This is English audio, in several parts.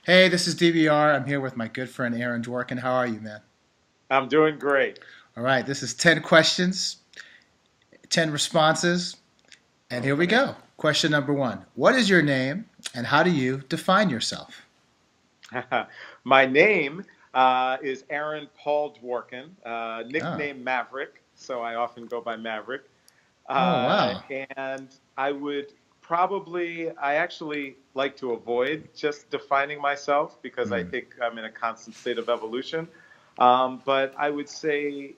Hey, this is DVR. I'm here with my good friend Aaron Dworkin. How are you, man? I'm doing great. All right, this is 10 questions, 10 responses, and here we Okay. go. Question number one. What is your name and how do you define yourself? My name is Aaron Paul Dworkin, Oh, nickname Maverick, so I often go by Maverick. oh wow. And I would I actually like to avoid just defining myself because I Hmm. think I'm in a constant state of evolution. But I would say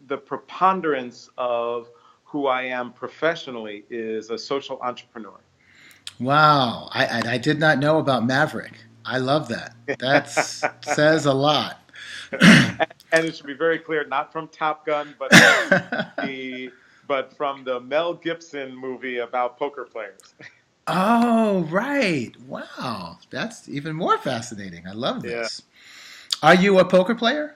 the preponderance of who I am professionally is a social entrepreneur. Wow, I did not know about Maverick. I love that. That says a lot. And it should be very clear, not from Top Gun, but from the Mel Gibson movie about poker players. Oh, right. Wow, that's even more fascinating. I love Yeah. this. Are you a poker player?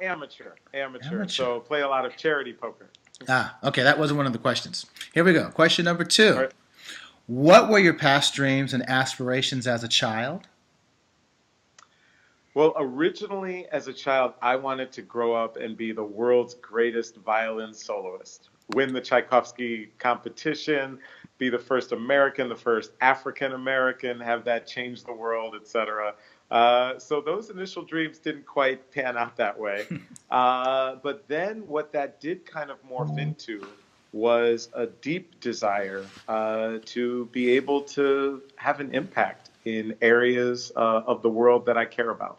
Amateur. Amateur. So play a lot of charity poker. Ah, okay, that wasn't one of the questions. Here we go. Question number All two. right. What were your past dreams and aspirations as a child? Well, originally as a child, I wanted to grow up and be the world's greatest violin soloist, win the Tchaikovsky competition, be the first American, the first African American, have that change the world, etc. So those initial dreams didn't quite pan out that way. But then what that did kind of morph into was a deep desire to be able to have an impact in areas of the world that I care about.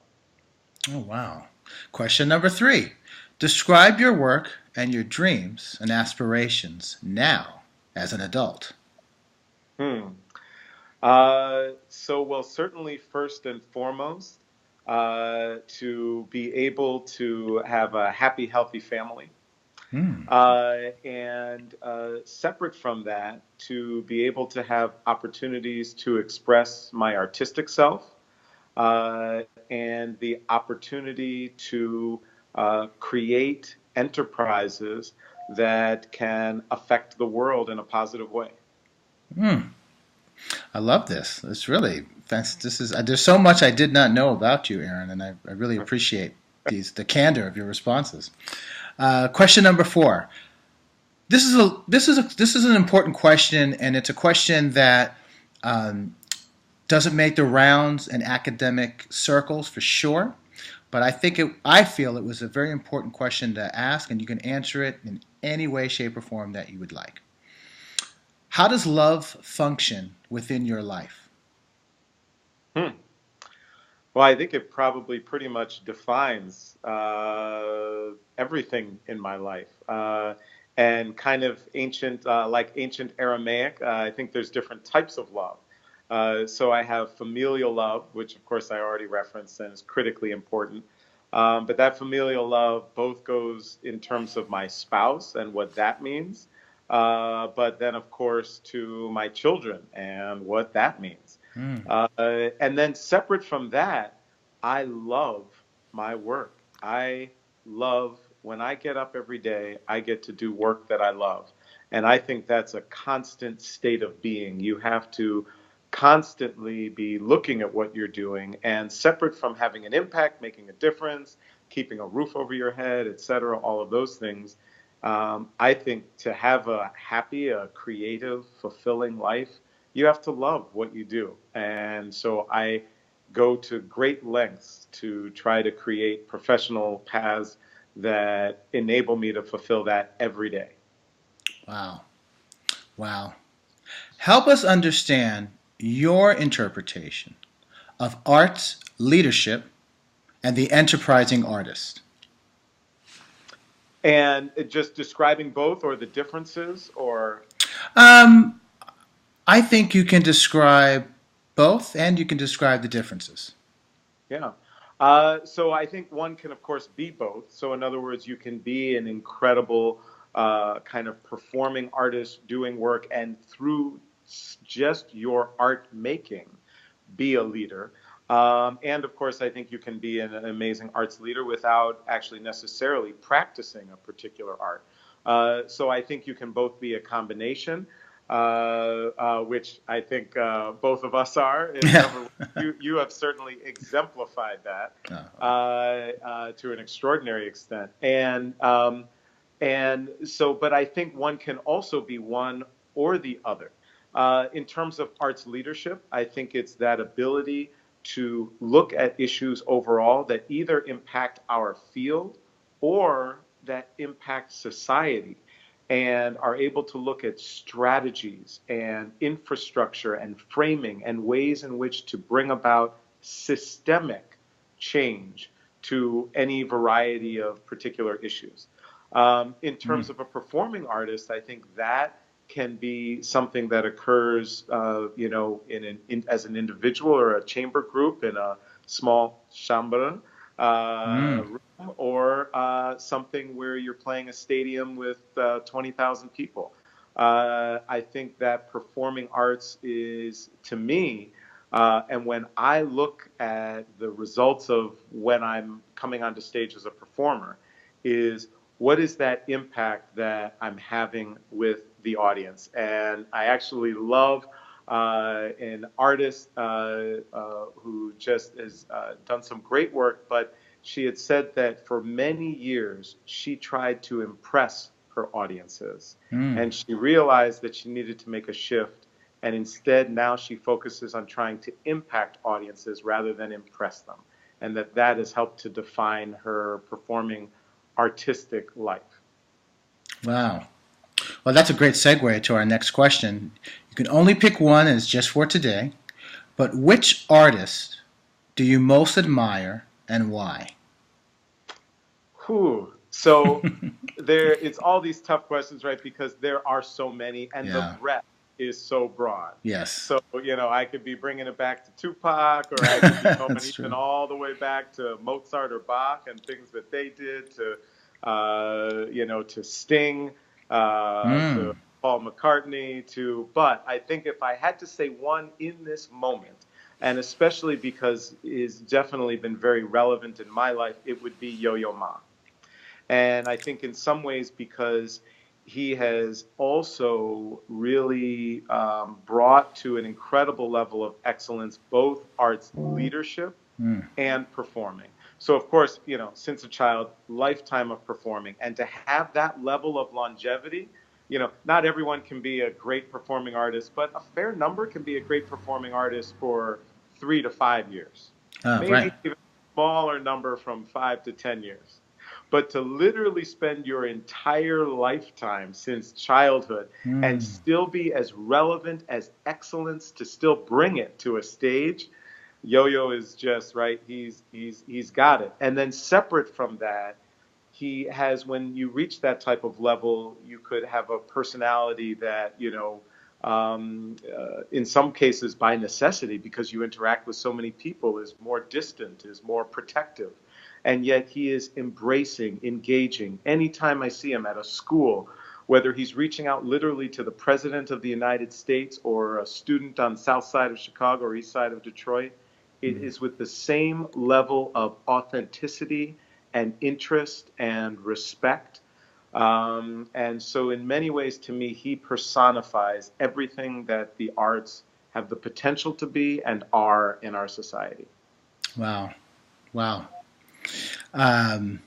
Oh, wow. Question number three. Describe your work and your dreams and aspirations now as an adult. Hmm. Well, certainly first and foremost, to be able to have a happy, healthy family. Hmm. And separate from that, to be able to have opportunities to express my artistic self uh, and the opportunity to create enterprises that can affect the world in a positive way. Hmm. I love this. It's really this is there's so much I did not know about you, Aaron, and I really appreciate the candor of your responses. Question number four. This is an important question, and it's a question that um, doesn't make the rounds in academic circles for sure. But I feel it was a very important question to ask, and you can answer it in any way, shape, or form that you would like. How does love function within your life? Hmm. Well, I think it probably pretty much defines everything in my life. And kind of like ancient Aramaic, I think there's different types of love. So I have familial love, which of course I already referenced and is critically important. But that familial love both goes in terms of my spouse and what that means, but then of course to my children and what that means. Mm. And then separate from that, I love my work. I love when I get up every day, I get to do work that I love. And I think that's a constant state of being. You have to constantly be looking at what you're doing, and separate from having an impact, making a difference, keeping a roof over your head, et cetera, all of those things. I think to have a happy, a creative, fulfilling life, you have to love what you do. And so I go to great lengths to try to create professional paths that enable me to fulfill that every day. Wow. Wow. Help us understand your interpretation of art's leadership and the enterprising artist. And just describing both or the differences or Um, I think you can describe both and you can describe the differences. yeah. So I think one can, of course, be both. So, in other words, you can be an incredible kind of performing artist doing work, and through just your art making, be a leader. And of course, I think you can be an amazing arts leader without actually necessarily practicing a particular art. So I think you can both be a combination. which I think both of us are in a number of ways. You have certainly exemplified that to an extraordinary extent. And so, but I think one can also be one or the other. In terms of arts leadership, I think it's that ability to look at issues overall that either impact our field or that impact society, and are able to look at strategies and infrastructure and framing and ways in which to bring about systemic change to any variety of particular issues. In terms of a performing artist, I think that can be something that occurs, as an individual or a chamber group in a small chambre room, or something where you're playing a stadium with 20,000 people. I think that performing arts is, to me, and when I look at the results of when I'm coming onto stage as a performer, is what is that impact that I'm having with the audience? And I actually love an artist who just has done some great work, but she had said that for many years she tried to impress her audiences. And she realized that she needed to make a shift. And instead, now she focuses on trying to impact audiences rather than impress them. And that has helped to define her performing artistic life. Wow. Well, that's a great segue to our next question. You can only pick one, and it's just for today. But which artist do you most admire and why? Whew. So it's all these tough questions, right? Because there are so many, and the Yeah. breadth is so broad. Yes. So, I could be bringing it back to Tupac, or I could be going That's even true. all the way back to Mozart or Bach and things that they did, to Sting, to Mm. Paul McCartney, but I think if I had to say one in this moment, and especially because it's definitely been very relevant in my life, it would be Yo-Yo Ma. And I think in some ways because he has also really brought to an incredible level of excellence both arts leadership Mm. and performing. So, of course, since a child, lifetime of performing. And to have that level of longevity, not everyone can be a great performing artist, but a fair number can be a great performing artist for 3 to 5 years. Right. Maybe even a smaller number from 5 to 10 years. But to literally spend your entire lifetime since childhood and Mm. still be as relevant as excellence, to still bring it to a stage, Yo-Yo is just right. He's got it. And then separate from that, he has, when you reach that type of level, you could have a personality that, in some cases by necessity, because you interact with so many people, is more distant, is more protective. And yet he is embracing, engaging. Anytime I see him at a school, whether he's reaching out literally to the president of the United States or a student on south side of Chicago or east side of Detroit, it is with the same level of authenticity and interest and respect. And so, in many ways, to me, he personifies everything that the arts have the potential to be and are in our society. Wow. Wow. Um,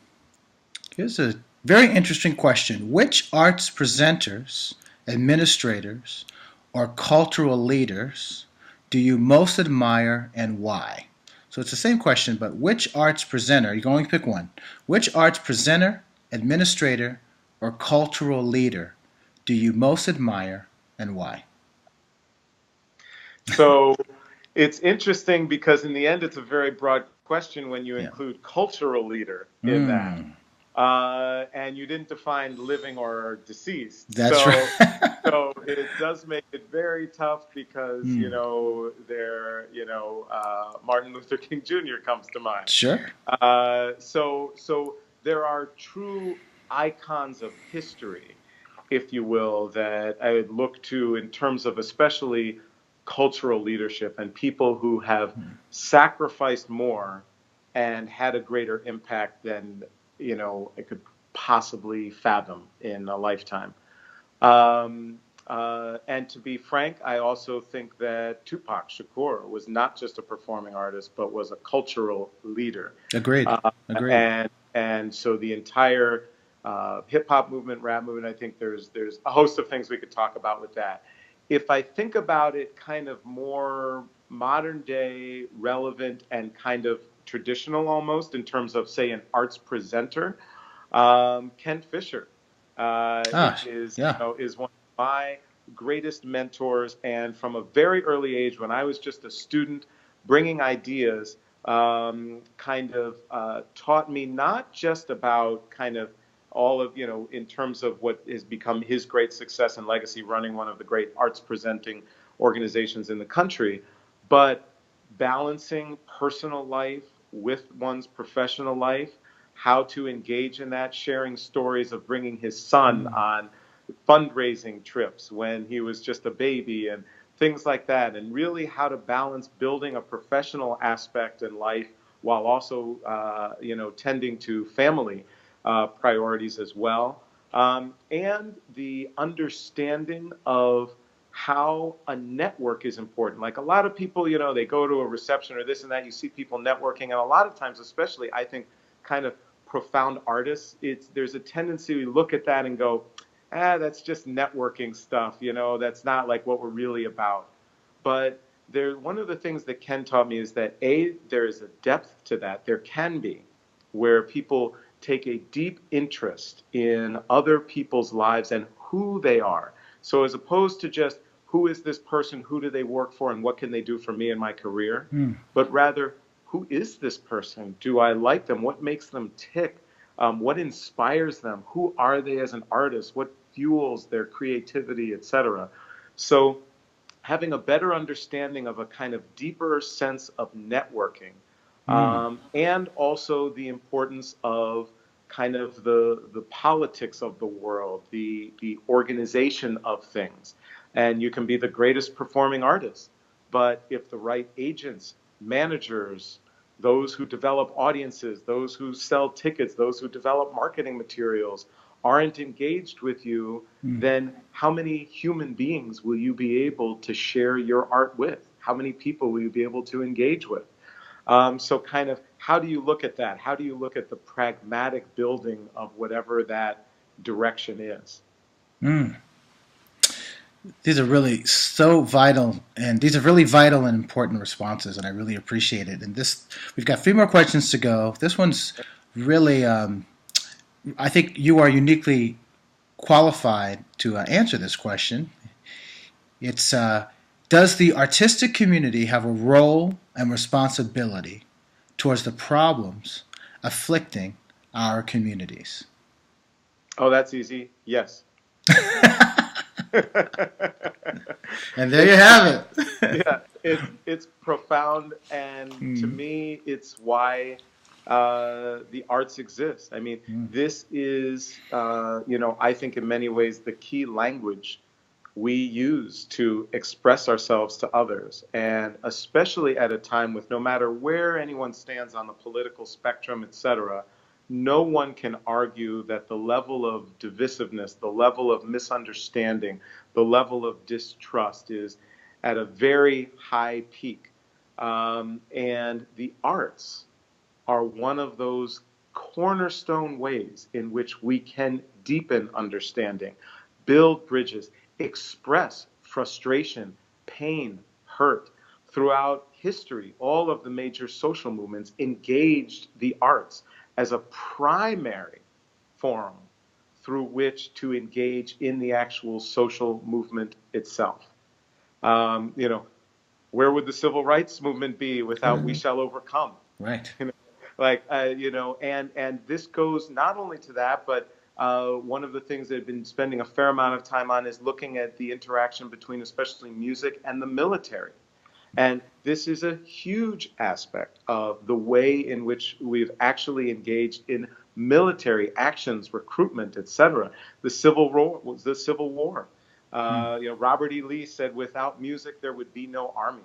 Here's a very interesting question. Which arts presenters, administrators, or cultural leaders do you most admire and why? So it's the same question, but which arts presenter, you can only pick one, which arts presenter, administrator, or cultural leader do you most admire and why? So it's interesting because in the end, it's a very broad question when you Yeah. include cultural leader in that. Mm, And you didn't define living or deceased. that's right. So it does make it very tough because, Mm, Martin Luther King Jr. comes to mind. sure. So there are true icons of history, if you will, that I would look to in terms of especially cultural leadership and people who have sacrificed more and had a greater impact than I could possibly fathom in a lifetime. Um, And to be frank, I also think that Tupac Shakur was not just a performing artist, but was a cultural leader. Agreed. Uh, Agreed. and so the entire hip hop movement, rap movement, I think there's a host of things we could talk about with that. If I think about it kind of more modern day, relevant, and kind of traditional almost in terms of, say, an arts presenter, Ken Fisher Ah, yeah. is one of my greatest mentors. And from a very early age, when I was just a student, bringing ideas, kind of taught me not just about kind of all of, in terms of what has become his great success and legacy, running one of the great arts presenting organizations in the country, but balancing personal life with one's professional life, how to engage in that, sharing stories of bringing his son Mm. on fundraising trips when he was just a baby and things like that, and really how to balance building a professional aspect in life while also, tending to family priorities as well, and the understanding of how a network is important. Like a lot of people, they go to a reception or this and that, you see people networking, and a lot of times, especially, I think, kind of profound artists, there's a tendency to look at that and go, that's just networking stuff, that's not like what we're really about. But one of the things that Ken taught me is that there is a depth to that. There can be, where people take a deep interest in other people's lives and who they are. So as opposed to just who is this person, who do they work for, and what can they do for me in my career, Mm. but rather, who is this person? Do I like them? What makes them tick? What inspires them? Who are they as an artist? What fuels their creativity, etc. So having a better understanding of a kind of deeper sense of networking, Mm. and also the importance of kind of the politics of the world, the organization of things. And you can be the greatest performing artist, but if the right agents, managers, those who develop audiences, those who sell tickets, those who develop marketing materials aren't engaged with you, Mm. then how many human beings will you be able to share your art with? How many people will you be able to engage with? So, kind of, how do you look at that? How do you look at the pragmatic building of whatever that direction is? Mm. These are really so vital, and these are really vital and important responses, and I really appreciate it. And this, we've got 3 more questions to go. This one's really, I think you are uniquely qualified to answer this question. It's does the artistic community have a role and responsibility towards the problems afflicting our communities? Oh, that's easy. Yes. And there you It's have it. yeah, it's profound, and to Mm. me, it's why the arts exist. I mean, Mm. this is, I think in many ways the key language we use to express ourselves to others, and especially at a time with, no matter where anyone stands on the political spectrum, etc., no one can argue that the level of divisiveness, the level of misunderstanding, the level of distrust is at a very high peak. And the arts are one of those cornerstone ways in which we can deepen understanding, build bridges, express frustration, pain, hurt. Throughout history, all of the major social movements engaged the arts as a primary forum through which to engage in the actual social movement itself. Um, you know, where would the civil rights movement be without "We Shall Overcome"? Right. You know, and this goes not only to that, but one of the things that I've been spending a fair amount of time on is looking at the interaction between, especially, music and the military. And this is a huge aspect of the way in which we've actually engaged in military actions, recruitment, etc. The Civil War was the Civil War. Mm. Robert E. Lee said, "Without music, there would be no army."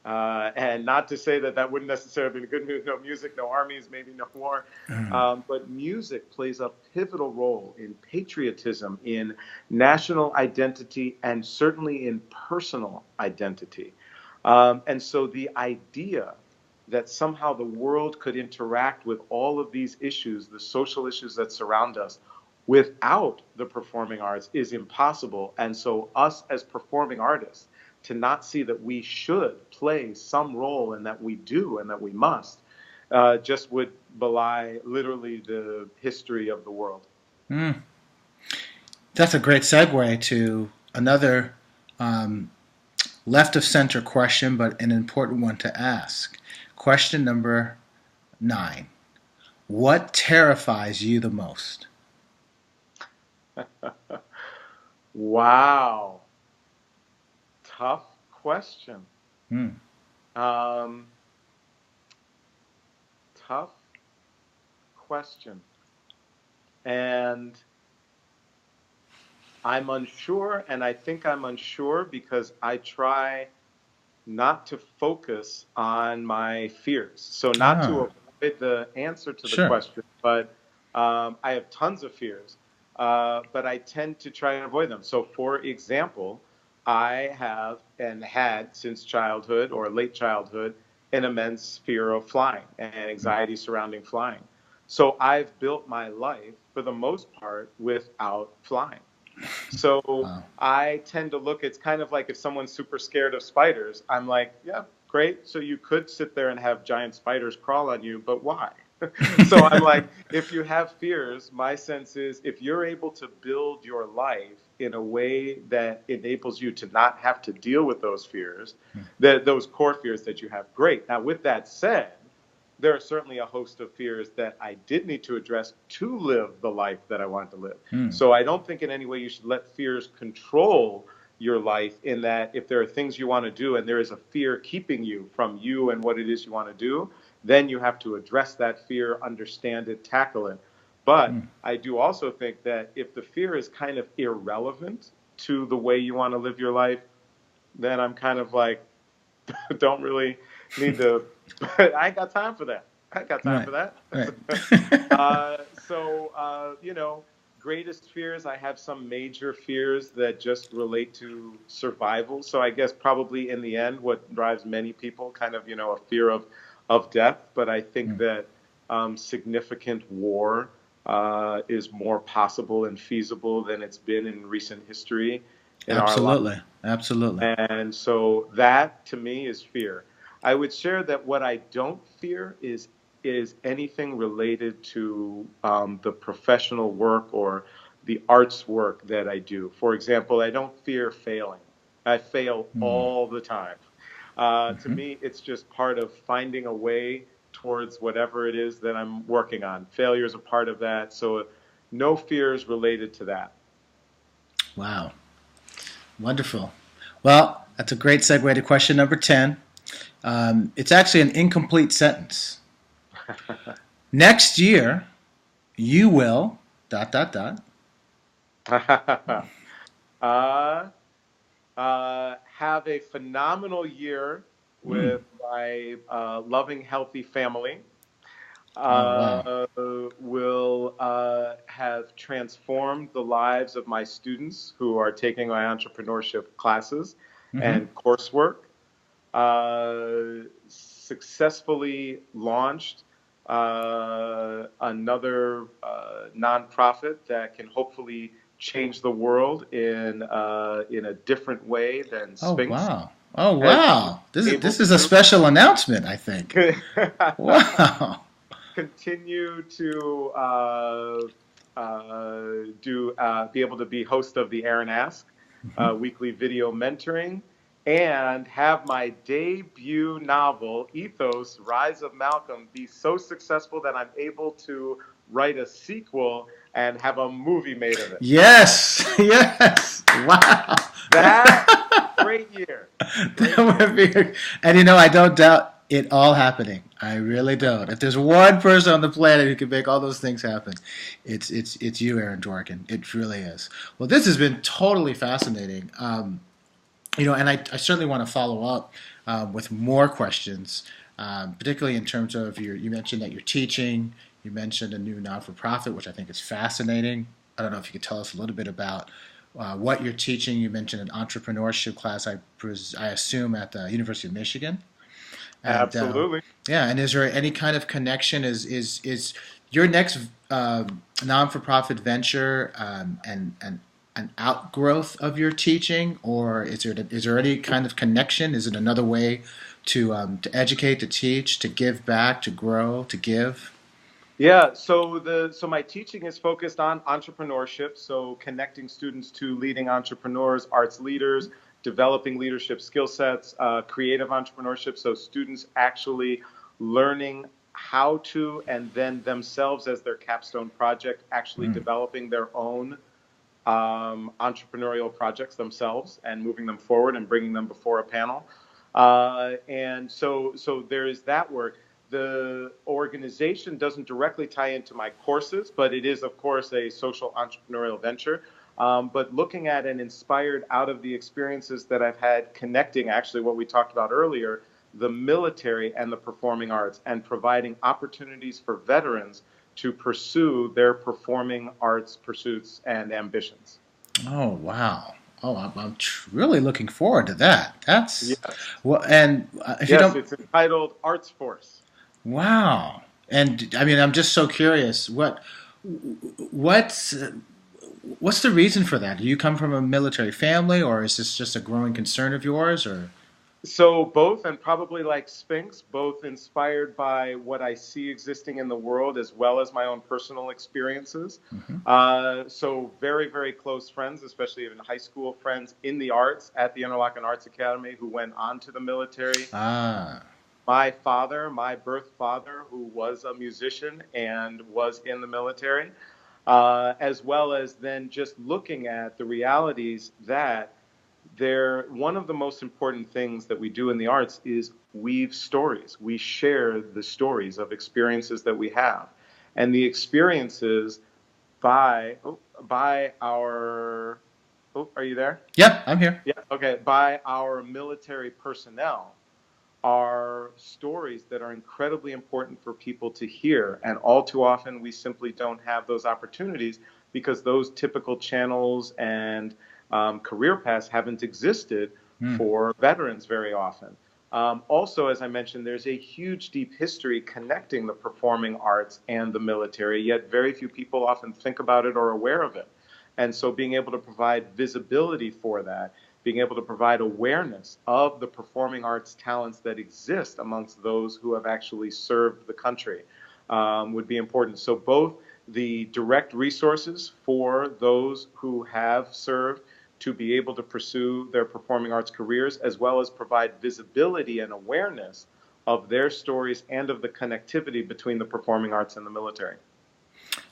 And not to say that that wouldn't necessarily be good news, no music, no armies, maybe no war. But music plays a pivotal role in patriotism, in national identity, and certainly in personal identity. And so the idea that somehow the world could interact with all of these issues, the social issues that surround us, without the performing arts is impossible. And so, us as performing artists, to not see that we should play some role and that we do and that we must, just would belie literally the history of the world. Mm. That's a great segue to another um, left of center question, but an important one to ask. Question number 9. What terrifies you the most? Wow. Tough question. Hmm. Um, Tough question. And I'm unsure, and I think I'm unsure because I try not to focus on my fears. So, not to Ah, avoid the answer to the sure. question, but I have tons of fears, but I tend to try and avoid them. So, for example, I have and had since childhood or late childhood an immense fear of flying and anxiety surrounding flying. So, I've built my life for the most part without flying. So Wow. I tend to look, it's kind of like if someone's super scared of spiders, I'm like, yeah, great. So you could sit there and have giant spiders crawl on you, but why? So I'm like, if you have fears, my sense is if you're able to build your life in a way that enables you to not have to deal with those fears, that those core fears that you have, great. Now, with that said, there are certainly a host of fears that I did need to address to live the life that I wanted to live. Hmm. So I don't think in any way you should let fears control your life, in that if there are things you want to do and there is a fear keeping you from you and what it is you want to do, then you have to address that fear, understand it, tackle it. But Hmm. I do also think that if the fear is kind of irrelevant to the way you want to live your life, then I'm kind of like, don't really need to. But I ain't got time for that. I ain't got time Right. for that. Right. You know, greatest fears. I have some major fears that just relate to survival. So I guess probably in the end, what drives many people, kind of, a fear of death. But I think Hmm. that significant war is more possible and feasible than it's been in recent history in our lives. Absolutely. Absolutely. And so that to me is fear. I would share that what I don't fear is anything related to the professional work or the arts work that I do. For example, I don't fear failing. I fail Hmm. all the time. To Hmm. me, it's just part of finding a way towards whatever it is that I'm working on. Failure is a part of that. So no fears related to that. Wow. Wonderful. Well, that's a great segue to question number 10. It's actually an incomplete sentence. Next year, you will dot dot dot. uh, have a phenomenal year Hmm. with my loving, healthy family. Oh, wow. Uh, will have transformed the lives of my students who are taking my entrepreneurship classes Hmm. and coursework. Successfully launched another nonprofit that can hopefully change the world in a different way than Oh, Sphinx wow. Oh, has been wow. This is able this is a to. special announcement, I think. Wow. Continue to be able to be host of the Aaron Ask Mhm. weekly video mentoring, and have my debut novel Ethos: Rise of Malcolm be so successful that I'm able to write a sequel and have a movie made of it. Yes. Yes. Wow. That great year, That great year. would be, and I don't doubt it all happening. I really don't. If there's one person on the planet who can make all those things happen, it's you, Aaron Dworkin. It really is. Well, this has been totally fascinating. And I certainly want to follow up with more questions, particularly in terms of you mentioned that you're teaching. You mentioned a new non-for-profit, which I think is fascinating. I don't know if you could tell us a little bit about what you're teaching. You mentioned an entrepreneurship class, I assume, at the University of Michigan. And Absolutely. yeah, and is there any kind of connection? Is your next non-for-profit venture and an outgrowth of your teaching, or is there any kind of connection? Is it another way to educate, to teach, to give back, to grow, to give? Yeah, so my teaching is focused on entrepreneurship, so connecting students to leading entrepreneurs, arts leaders, developing leadership skill sets, creative entrepreneurship, so students actually learning how to and then themselves as their capstone project actually Mm. developing their own entrepreneurial projects themselves and moving them forward and bringing them before a panel. And so there is that work. The organization doesn't directly tie into my courses, but it is, of course, a social entrepreneurial venture. But looking at and inspired out of the experiences that I've had connecting, actually, what we talked about earlier, the military and the performing arts, and providing opportunities for veterans to pursue their performing arts pursuits and ambitions. Oh wow! Oh, I'm really looking forward to that. That's Yes. well, and if you Yes, don't, it's entitled Arts Force. wow. And I mean, I'm just so curious. What's what's the reason for that? Do you come from a military family, or is this just a growing concern of yours? Or So both, and probably like Sphinx, both inspired by what I see existing in the world as well as my own personal experiences. Mhm. So very, very close friends, especially even high school friends in the arts at the Interlochen Arts Academy who went on to the military. Ah, My father, my birth father, who was a musician and was in the military, as well as then just looking at the realities that one of the most important things that we do in the arts is weave stories. We share the stories of experiences that we have, and the experiences by our are you there? yep, I'm here. Yeah, okay, by our military personnel are stories that are incredibly important for people to hear. And all too often, we simply don't have those opportunities because those typical channels and career paths haven't existed Hmm. for veterans very often. Also, as I mentioned, there's a huge, deep history connecting the performing arts and the military, yet very few people often think about it or are aware of it. And so, being able to provide visibility for that, being able to provide awareness of the performing arts talents that exist amongst those who have actually served the country would be important. So, both the direct resources for those who have served to be able to pursue their performing arts careers, as well as provide visibility and awareness of their stories and of the connectivity between the performing arts and the military.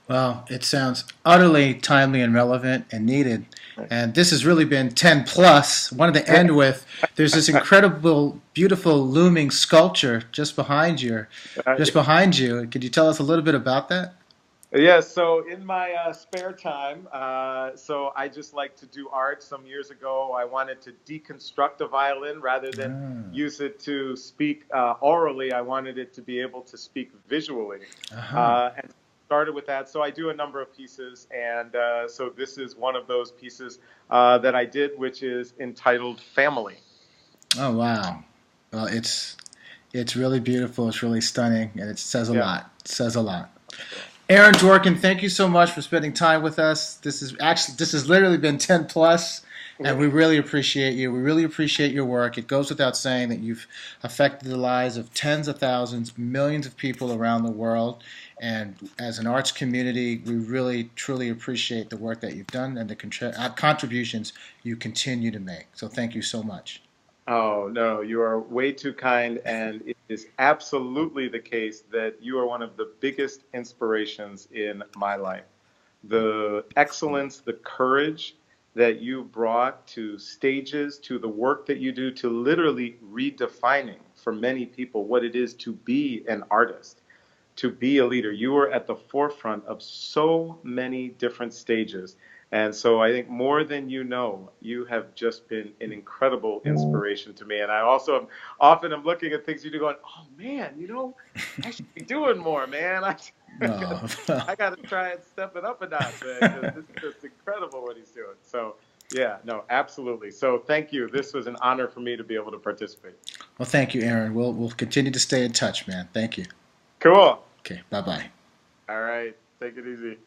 Well, it sounds utterly timely and relevant and needed. Right. And this has really been 10 plus. Wanted to end with there's this incredible, beautiful looming sculpture just behind you. Could you tell us a little bit about that? Yeah, so in my spare time, so I just like to do art. Some years ago, I wanted to deconstruct a violin rather than Ah, use it to speak orally. I wanted it to be able to speak visually, uh-huh. and started with that. So I do a number of pieces, and so this is one of those pieces that I did, which is entitled "Family." Oh wow. Well, it's really beautiful. It's really stunning, and it says a Yeah. lot. It says a lot. So, Aaron Dworkin, thank you so much for spending time with us. This has literally been 10 plus, and we really appreciate you. We really appreciate your work. It goes without saying that you've affected the lives of tens of thousands, millions of people around the world. And as an arts community, we really, truly appreciate the work that you've done and the contributions you continue to make. So thank you so much. Oh, no, you are way too kind. And it is absolutely the case that you are one of the biggest inspirations in my life. The excellence, the courage that you brought to stages, to the work that you do, to literally redefining for many people what it is to be an artist, to be a leader. You were at the forefront of so many different stages. And so I think more than you know, you have just been an incredible inspiration to me. And I also am often I'm looking at things you do going, oh man, I should be doing more, man. No. I got to try and step it up a notch, man, because this is just incredible what he's doing. So yeah, no, absolutely. So thank you. This was an honor for me to be able to participate. Well, thank you, Aaron. We'll continue to stay in touch, man. Thank you. Cool. Okay, bye bye. All right. Take it easy.